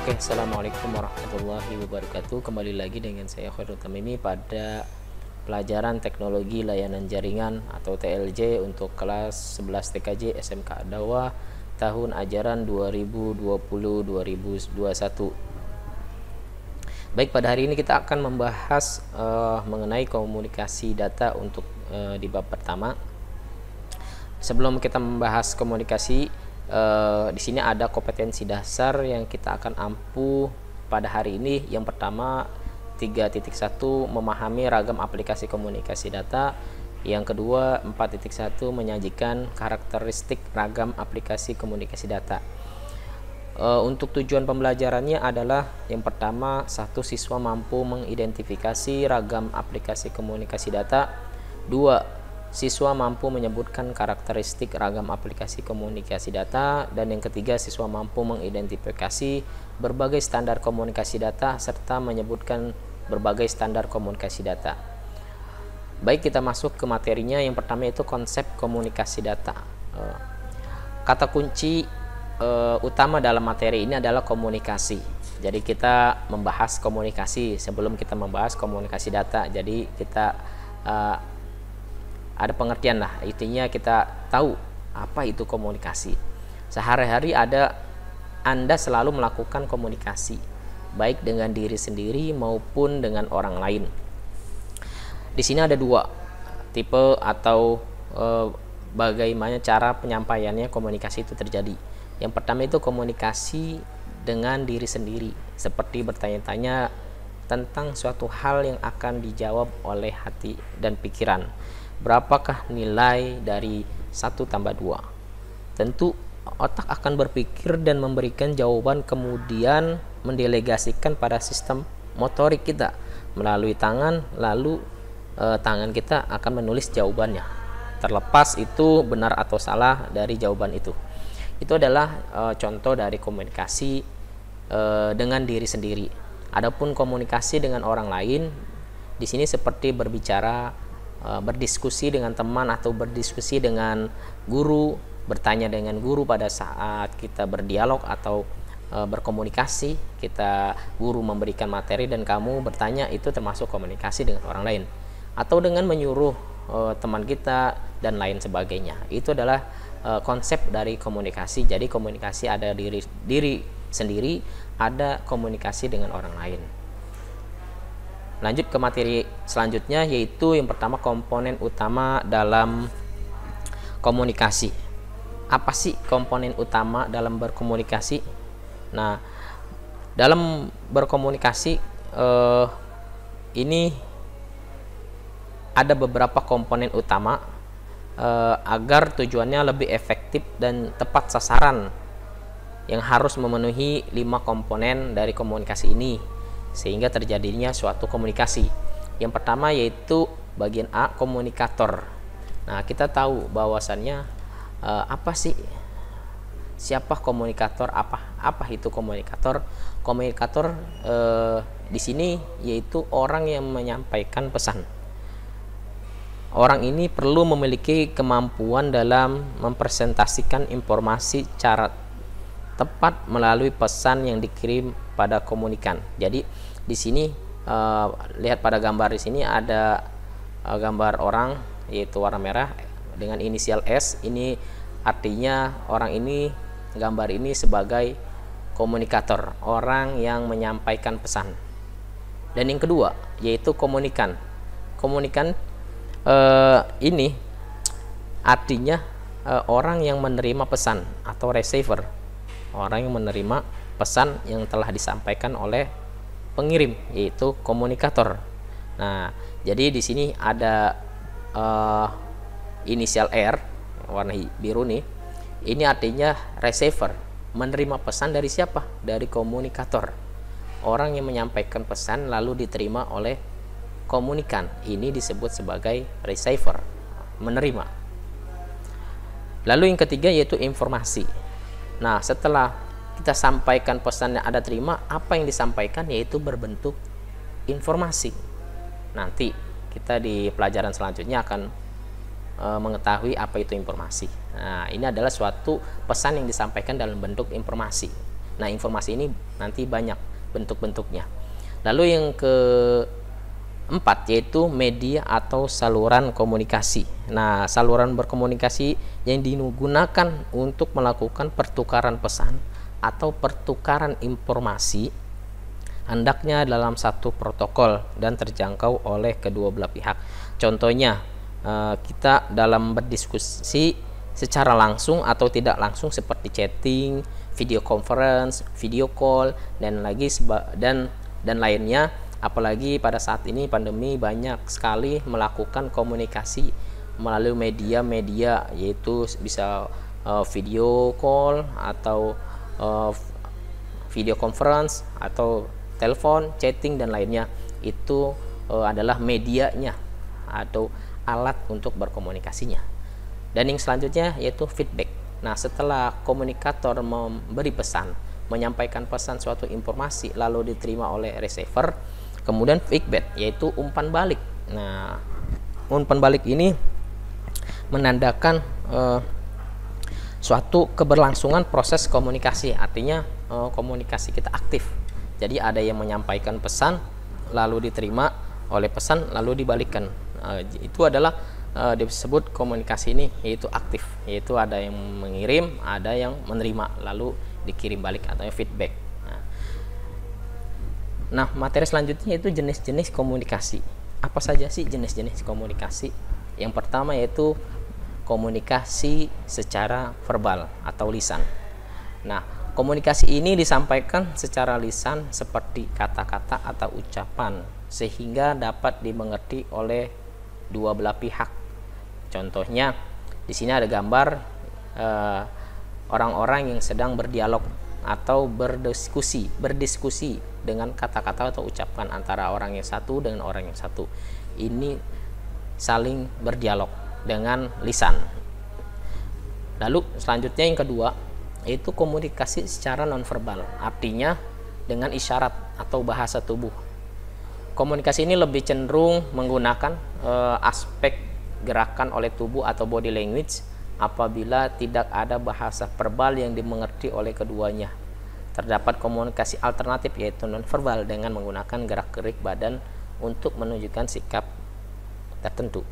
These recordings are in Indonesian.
Oke, assalamualaikum warahmatullahi wabarakatuh. Kembali lagi dengan saya Khairul Tamimi pada pelajaran teknologi layanan jaringan atau TLJ untuk kelas 11 TKJ SMK Adawa tahun ajaran 2020-2021. Baik, pada hari ini kita akan membahas mengenai komunikasi data untuk di bab pertama. Sebelum kita membahas komunikasi, di sini ada kompetensi dasar yang kita akan ampuh pada hari ini. Yang pertama 3.1 memahami ragam aplikasi komunikasi data. Yang kedua 4.1 menyajikan karakteristik ragam aplikasi komunikasi data. Untuk tujuan pembelajarannya adalah yang pertama, satu, siswa mampu mengidentifikasi ragam aplikasi komunikasi data. Dua, siswa mampu menyebutkan karakteristik ragam aplikasi komunikasi data. Dan yang ketiga, siswa mampu mengidentifikasi berbagai standar komunikasi data serta menyebutkan berbagai standar komunikasi data. Baik, kita masuk ke materinya. Yang pertama itu konsep komunikasi data. Kata kunci utama dalam materi ini adalah komunikasi. Jadi kita membahas komunikasi sebelum kita membahas komunikasi data. Jadi kita ada pengertian lah, intinya kita tahu apa itu komunikasi. Sehari-hari Anda selalu melakukan komunikasi, baik dengan diri sendiri maupun dengan orang lain. Di sini ada dua tipe atau bagaimana cara penyampaiannya komunikasi itu terjadi. Yang pertama itu komunikasi dengan diri sendiri, seperti bertanya-tanya tentang suatu hal yang akan dijawab oleh hati dan pikiran. Berapakah nilai dari 1 tambah 2? Tentu otak akan berpikir dan memberikan jawaban, kemudian mendelegasikan pada sistem motorik kita melalui tangan, lalu tangan kita akan menulis jawabannya. Terlepas itu benar atau salah dari jawaban itu. Itu adalah contoh dari komunikasi dengan diri sendiri. Adapun komunikasi dengan orang lain di sini seperti berbicara, berdiskusi dengan teman atau berdiskusi dengan guru, bertanya dengan guru pada saat kita berdialog atau berkomunikasi. Guru memberikan materi dan kamu bertanya, itu termasuk komunikasi dengan orang lain. Atau dengan menyuruh teman kita dan lain sebagainya. Itu adalah konsep dari komunikasi. Jadi komunikasi ada diri sendiri, ada komunikasi dengan orang lain. Lanjut ke materi selanjutnya, yaitu yang pertama komponen utama dalam komunikasi. Apa sih komponen utama dalam berkomunikasi? Nah, dalam berkomunikasi ini ada beberapa komponen utama agar tujuannya lebih efektif dan tepat sasaran, yang harus memenuhi 5 komponen dari komunikasi ini sehingga terjadinya suatu komunikasi. Yang pertama yaitu bagian A, komunikator. Nah, kita tahu bahwasannya apa sih, siapa komunikator, apa itu komunikator? Komunikator di sini yaitu orang yang menyampaikan pesan. Orang ini perlu memiliki kemampuan dalam mempresentasikan informasi secara tepat melalui pesan yang dikirim pada komunikan. Jadi di sini lihat pada gambar di sini ada gambar orang yaitu warna merah dengan inisial S. Ini artinya orang ini, gambar ini sebagai komunikator, orang yang menyampaikan pesan. Dan yang kedua yaitu komunikan. Komunikan ini artinya orang yang menerima pesan atau receiver, orang yang menerima pesan yang telah disampaikan oleh pengirim, yaitu komunikator. Nah, jadi di sini ada inisial R warna biru nih. Ini artinya receiver, menerima pesan dari siapa? Dari komunikator. Orang yang menyampaikan pesan lalu diterima oleh komunikan. Ini disebut sebagai receiver, menerima. Lalu yang ketiga yaitu informasi. Nah, setelah kita sampaikan pesan yang ada terima, apa yang disampaikan yaitu berbentuk informasi. Nanti kita di pelajaran selanjutnya akan mengetahui apa itu informasi. Nah, ini adalah suatu pesan yang disampaikan dalam bentuk informasi. Nah, informasi ini nanti banyak bentuk-bentuknya. Lalu yang keempat yaitu media atau saluran komunikasi. Nah, saluran berkomunikasi yang digunakan untuk melakukan pertukaran pesan atau pertukaran informasi hendaknya dalam satu protokol dan terjangkau oleh kedua belah pihak. Contohnya, kita dalam berdiskusi secara langsung atau tidak langsung seperti chatting, video conference, video call, dan lainnya. Apalagi pada saat ini pandemi, banyak sekali melakukan komunikasi melalui media-media, yaitu bisa video call atau video conference atau telepon, chatting, dan lainnya. Itu adalah medianya atau alat untuk berkomunikasinya. Dan yang selanjutnya yaitu feedback. Nah, setelah komunikator memberi pesan, menyampaikan pesan suatu informasi lalu diterima oleh receiver, kemudian feedback yaitu umpan balik. Nah, umpan balik ini menandakan suatu keberlangsungan proses komunikasi, artinya komunikasi kita aktif. Jadi ada yang menyampaikan pesan lalu diterima oleh pesan lalu dibalikkan. Itu adalah disebut komunikasi ini yaitu aktif, yaitu ada yang mengirim, ada yang menerima lalu dikirim balik atau feedback. Nah, materi selanjutnya yaitu jenis-jenis komunikasi. Apa saja sih jenis-jenis komunikasi? Yang pertama yaitu komunikasi secara verbal atau lisan. Nah, komunikasi ini disampaikan secara lisan seperti kata-kata atau ucapan sehingga dapat dimengerti oleh dua belah pihak. Contohnya, di sini ada gambar orang-orang yang sedang berdialog atau berdiskusi dengan kata-kata atau ucapan antara orang yang satu dengan orang yang satu. Ini saling berdialog dengan lisan. Lalu selanjutnya yang kedua yaitu komunikasi secara nonverbal, artinya dengan isyarat atau bahasa tubuh. Komunikasi ini lebih cenderung menggunakan aspek gerakan oleh tubuh atau body language apabila tidak ada bahasa verbal yang dimengerti oleh keduanya. Terdapat komunikasi alternatif yaitu nonverbal dengan menggunakan gerak-gerik badan untuk menunjukkan sikap tertentu.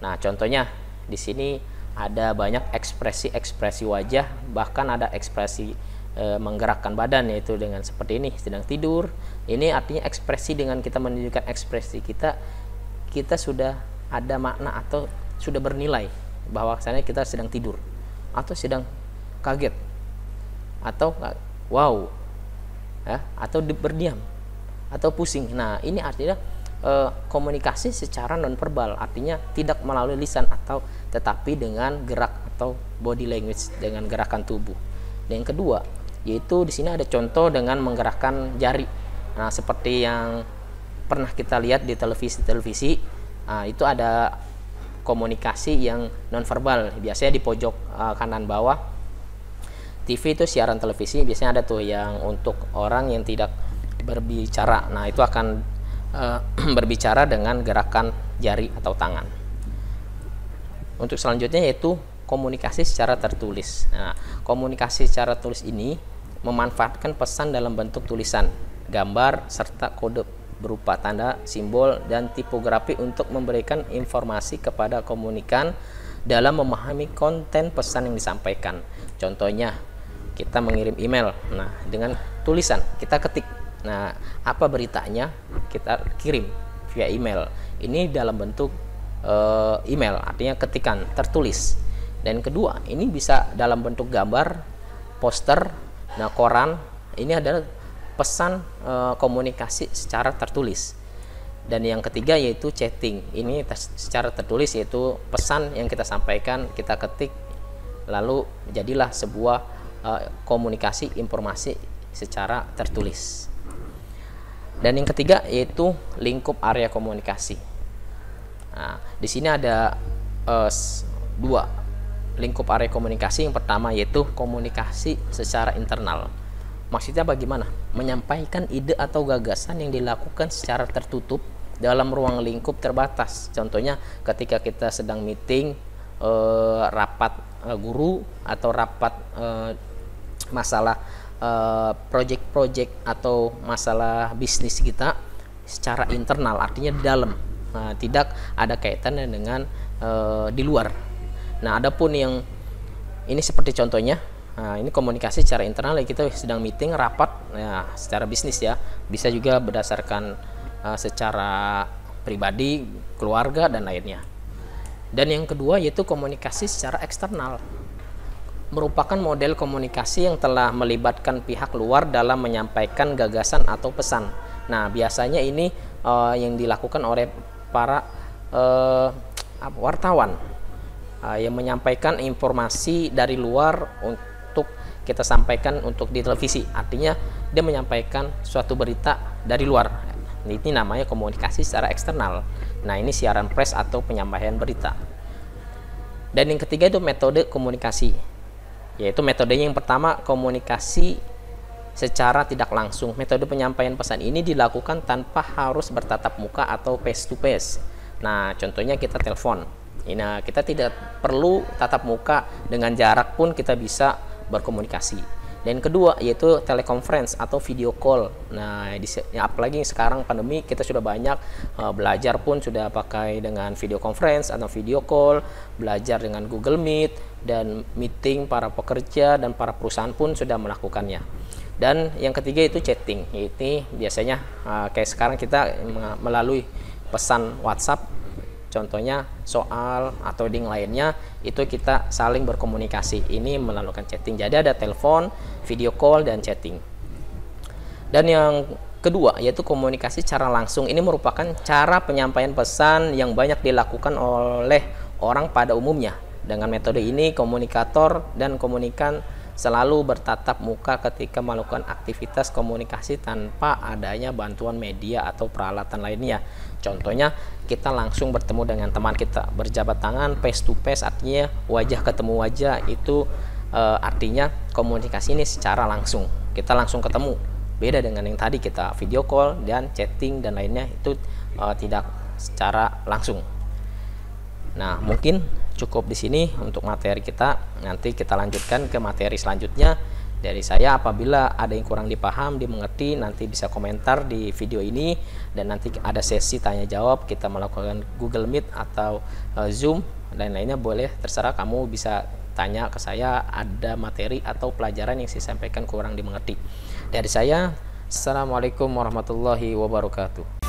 Nah, contohnya di sini ada banyak ekspresi wajah, bahkan ada ekspresi menggerakkan badan, yaitu dengan seperti ini, sedang tidur. Ini artinya ekspresi, dengan kita menunjukkan ekspresi kita sudah ada makna atau sudah bernilai bahwasanya kita sedang tidur atau sedang kaget atau wow ya, atau berdiam atau pusing. Nah, ini artinya komunikasi secara nonverbal, artinya tidak melalui lisan atau tetapi dengan gerak atau body language, dengan gerakan tubuh. Dan yang kedua yaitu di sini ada contoh dengan menggerakkan jari. Nah, seperti yang pernah kita lihat di televisi, itu ada komunikasi yang nonverbal. Biasanya di pojok kanan bawah TV itu siaran televisi, biasanya ada tuh yang untuk orang yang tidak berbicara. Nah, itu akan berbicara dengan gerakan jari atau tangan. Untuk selanjutnya yaitu komunikasi secara tertulis. Nah, komunikasi secara tulis ini memanfaatkan pesan dalam bentuk tulisan, gambar, serta kode berupa tanda, simbol, dan tipografi untuk memberikan informasi kepada komunikan dalam memahami konten pesan yang disampaikan. Contohnya, kita mengirim email. Nah, dengan tulisan kita ketik. Nah, apa beritanya kita kirim via email. Ini dalam bentuk email, artinya ketikan tertulis. Dan kedua, ini bisa dalam bentuk gambar, poster, nah koran. Ini adalah pesan komunikasi secara tertulis. Dan yang ketiga yaitu chatting. Ini secara tertulis, yaitu pesan yang kita sampaikan kita ketik lalu jadilah sebuah komunikasi informasi secara tertulis. Dan yang ketiga yaitu lingkup area komunikasi. Nah, di sini ada dua lingkup area komunikasi. Yang pertama yaitu komunikasi secara internal. Maksudnya bagaimana? Menyampaikan ide atau gagasan yang dilakukan secara tertutup dalam ruang lingkup terbatas. Contohnya ketika kita sedang meeting, rapat guru atau rapat masalah project-project atau masalah bisnis kita secara internal, artinya di dalam, tidak ada kaitannya dengan di luar. Nah, adapun yang ini seperti contohnya, ini komunikasi secara internal, kita sedang meeting, rapat, secara bisnis ya, bisa juga berdasarkan secara pribadi, keluarga dan lainnya. Dan yang kedua yaitu komunikasi secara eksternal, merupakan model komunikasi yang telah melibatkan pihak luar dalam menyampaikan gagasan atau pesan. Nah, biasanya ini yang dilakukan oleh para wartawan yang menyampaikan informasi dari luar untuk kita sampaikan untuk di televisi. Artinya dia menyampaikan suatu berita dari luar. Ini namanya komunikasi secara eksternal. Nah, ini siaran pers atau penyampaian berita. Dan yang ketiga itu metode komunikasi, yaitu metodenya yang pertama komunikasi secara tidak langsung. Metode penyampaian pesan ini dilakukan tanpa harus bertatap muka atau face to face. Nah, contohnya kita telepon. Nah, kita tidak perlu tatap muka, dengan jarak pun kita bisa berkomunikasi. Dan kedua yaitu teleconference atau video call. Nah, apalagi sekarang pandemi, kita sudah banyak belajar pun sudah pakai dengan video conference atau video call, belajar dengan Google Meet, dan meeting para pekerja dan para perusahaan pun sudah melakukannya. Dan yang ketiga itu chatting, yaitu biasanya kayak sekarang kita melalui pesan WhatsApp, contohnya soal atau ding lainnya, itu kita saling berkomunikasi, ini melalui chatting. Jadi ada telepon, video call, dan chatting. Dan yang kedua yaitu komunikasi secara langsung. Ini merupakan cara penyampaian pesan yang banyak dilakukan oleh orang pada umumnya. Dengan metode ini komunikator dan komunikan selalu bertatap muka ketika melakukan aktivitas komunikasi tanpa adanya bantuan media atau peralatan lainnya. Contohnya kita langsung bertemu dengan teman kita, berjabat tangan, face to face, artinya wajah ketemu wajah, itu artinya komunikasi ini secara langsung, kita langsung ketemu. Beda dengan yang tadi kita video call dan chatting dan lainnya, itu tidak secara langsung. Nah, mungkin cukup di sini untuk materi kita. Nanti kita lanjutkan ke materi selanjutnya. Dari saya, apabila ada yang kurang dipaham, dimengerti, nanti bisa komentar di video ini, dan nanti ada sesi tanya jawab, kita melakukan Google Meet atau Zoom dan lainnya, boleh, terserah kamu bisa tanya ke saya, ada materi atau pelajaran yang saya sampaikan kurang dimengerti. Dari saya, assalamualaikum warahmatullahi wabarakatuh.